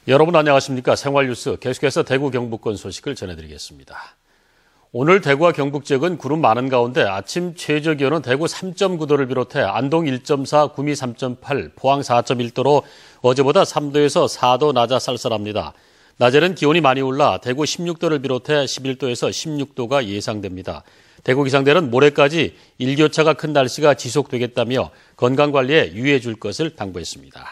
여러분 안녕하십니까? 생활뉴스 계속해서 대구 경북권 소식을 전해드리겠습니다. 오늘 대구와 경북 지역은 구름 많은 가운데 아침 최저 기온은 대구 3.9도를 비롯해 안동 1.4, 구미 3.8, 포항 4.1도로 어제보다 3도에서 4도 낮아 쌀쌀합니다. 낮에는 기온이 많이 올라 대구 16도를 비롯해 11도에서 16도가 예상됩니다. 대구 기상대는 모레까지 일교차가 큰 날씨가 지속되겠다며 건강관리에 유의해 줄 것을 당부했습니다.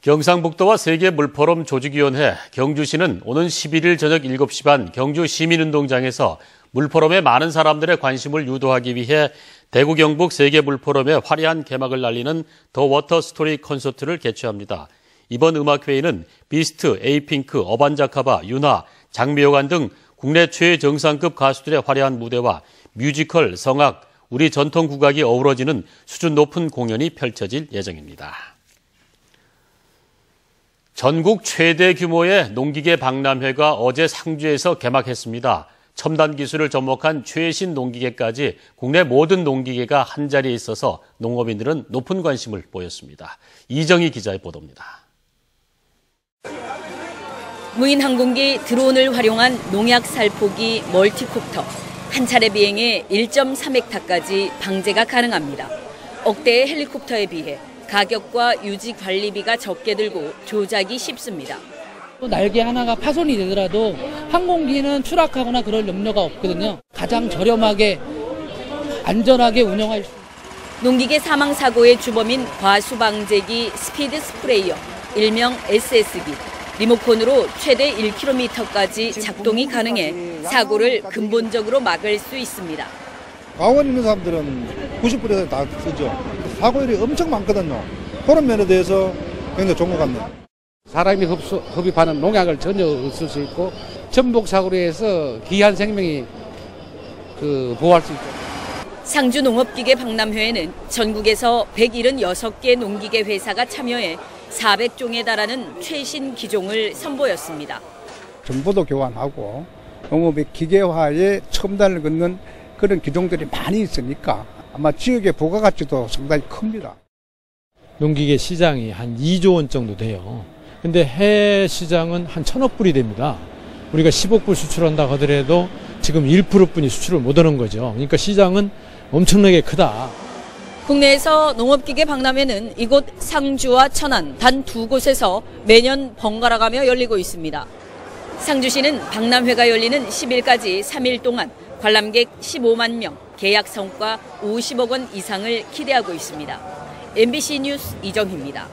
경상북도와 세계물포럼 조직위원회 경주시는 오는 11일 저녁 7시 반 경주 시민운동장에서 물포럼에 많은 사람들의 관심을 유도하기 위해 대구 경북 세계물포럼의 화려한 개막을 알리는 더 워터 스토리 콘서트를 개최합니다. 이번 음악회의는 비스트, 에이핑크, 어반자카바, 윤하, 장미여관 등 국내 최정상급 가수들의 화려한 무대와 뮤지컬, 성악, 우리 전통 국악이 어우러지는 수준 높은 공연이 펼쳐질 예정입니다. 전국 최대 규모의 농기계 박람회가 어제 상주에서 개막했습니다. 첨단 기술을 접목한 최신 농기계까지 국내 모든 농기계가 한자리에 있어서 농업인들은 높은 관심을 보였습니다. 이정희 기자의 보도입니다. 무인 항공기 드론을 활용한 농약 살포기 멀티콥터, 한 차례 비행에 1.3헥타까지 방제가 가능합니다. 억대의 헬리콥터에 비해 가격과 유지 관리비가 적게 들고 조작이 쉽습니다. 날개 하나가 파손이 되더라도 항공기는 추락하거나 그럴 염려가 없거든요. 가장 저렴하게 안전하게 운영할 수 있습니다. 농기계 사망 사고의 주범인 과수방제기 스피드 스프레이어, 일명 SSB. 리모컨으로 최대 1km까지 작동이 가능해 사고를 근본적으로 막을 수 있습니다. 강원 있는 사람들은 90% 다 쓰죠. 사고율이 엄청 많거든요. 그런 면에 대해서 굉장히 좋은 것 같네요. 사람이 흡입하는 농약을 전혀 없을 수 있고 전복 사고로 해서 귀한 생명이 보호할 수 있죠. 상주 농업기계 박람회에는 전국에서 176개 농기계 회사가 참여해 400종에 달하는 최신 기종을 선보였습니다. 정보도 교환하고 농업의 기계화에 첨단을 걷는 그런 기종들이 많이 있으니까 아마 지역의 부가가치도 상당히 큽니다. 농기계 시장이 한 2조 원 정도 돼요. 근데 해외 시장은 한 1,000억 불이 됩니다. 우리가 10억 불 수출한다고 하더라도 지금 1%뿐이 수출을 못하는 거죠. 그러니까 시장은 엄청나게 크다. 국내에서 농업기계 박람회는 이곳 상주와 천안 단 두 곳에서 매년 번갈아가며 열리고 있습니다. 상주시는 박람회가 열리는 10일까지 3일 동안 관람객 15만 명, 계약 성과 50억 원 이상을 기대하고 있습니다. MBC 뉴스 이정희입니다.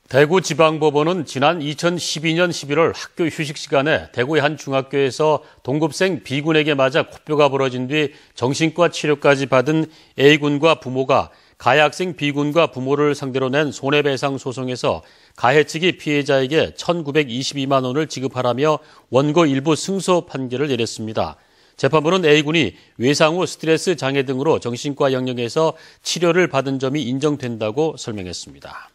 대구지방법원은 지난 2012년 11월 학교 휴식 시간에 대구의 한 중학교에서 동급생 B군에게 맞아 코뼈가 부러진 뒤 정신과 치료까지 받은 A군과 부모가 가해 학생 B군과 부모를 상대로 낸 손해배상 소송에서 가해 측이 피해자에게 1,922만 원을 지급하라며 원고 일부 승소 판결을 내렸습니다. 재판부는 A군이 외상 후 스트레스 장애 등으로 정신과 영역에서 치료를 받은 점이 인정된다고 설명했습니다.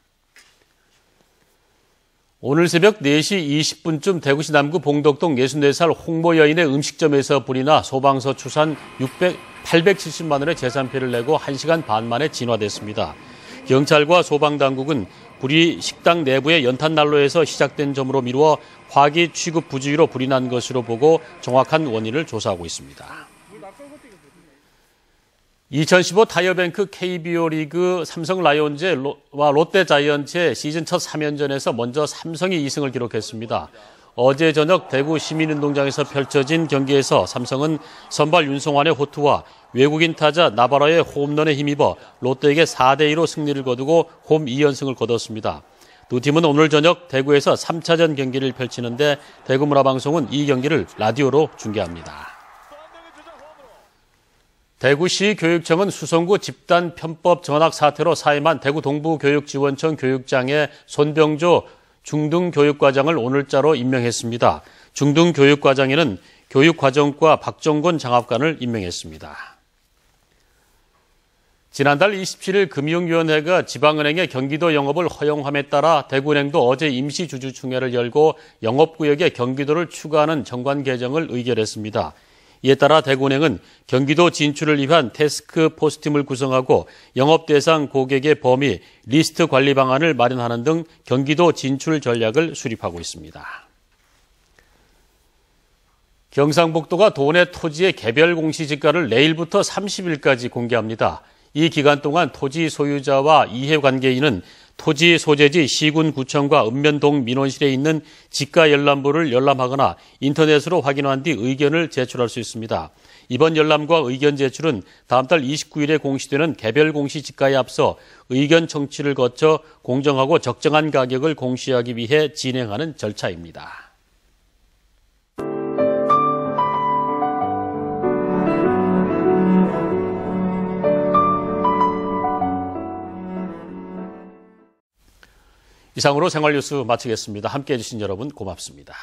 오늘 새벽 4시 20분쯤 대구시 남구 봉덕동 64살 홍모 여인의 음식점에서 불이 나 소방서 추산 870만 원의 재산피해를 내고 1시간 반 만에 진화됐습니다. 경찰과 소방당국은 불이 식당 내부의 연탄난로에서 시작된 점으로 미루어 화기 취급 부주의로 불이 난 것으로 보고 정확한 원인을 조사하고 있습니다. 2015 타이어뱅크 KBO 리그 삼성 라이온즈와 롯데 자이언츠의 시즌 첫 3연전에서 먼저 삼성이 2승을 기록했습니다. 어제 저녁 대구 시민운동장에서 펼쳐진 경기에서 삼성은 선발 윤성환의 호투와 외국인 타자 나바로의 홈런에 힘입어 롯데에게 4대2로 승리를 거두고 홈 2연승을 거뒀습니다. 두 팀은 오늘 저녁 대구에서 3차전 경기를 펼치는데 대구문화방송은 이 경기를 라디오로 중계합니다. 대구시 교육청은 수성구 집단 편법 전학 사태로 사임한 대구 동부교육지원청 교육장의 손병조 중등교육과장을 오늘자로 임명했습니다. 중등교육과장에는 교육과정과 박정권 장학관을 임명했습니다. 지난달 27일 금융위원회가 지방은행의 경기도 영업을 허용함에 따라 대구은행도 어제 임시주주총회를 열고 영업구역에 경기도를 추가하는 정관 개정을 의결했습니다. 이에 따라 대구은행은 경기도 진출을 위한 태스크포스팀을 구성하고 영업 대상 고객의 범위, 리스트 관리 방안을 마련하는 등 경기도 진출 전략을 수립하고 있습니다. 경상북도가 도내 토지의 개별 공시지가를 내일부터 30일까지 공개합니다. 이 기간 동안 토지 소유자와 이해관계인은 토지 소재지 시군구청과 읍면동 민원실에 있는 지가 열람부를 열람하거나 인터넷으로 확인한 뒤 의견을 제출할 수 있습니다. 이번 열람과 의견 제출은 다음 달 29일에 공시되는 개별 공시지가에 앞서 의견 청취를 거쳐 공정하고 적정한 가격을 공시하기 위해 진행하는 절차입니다. 이상으로 생활뉴스 마치겠습니다. 함께해 주신 여러분 고맙습니다.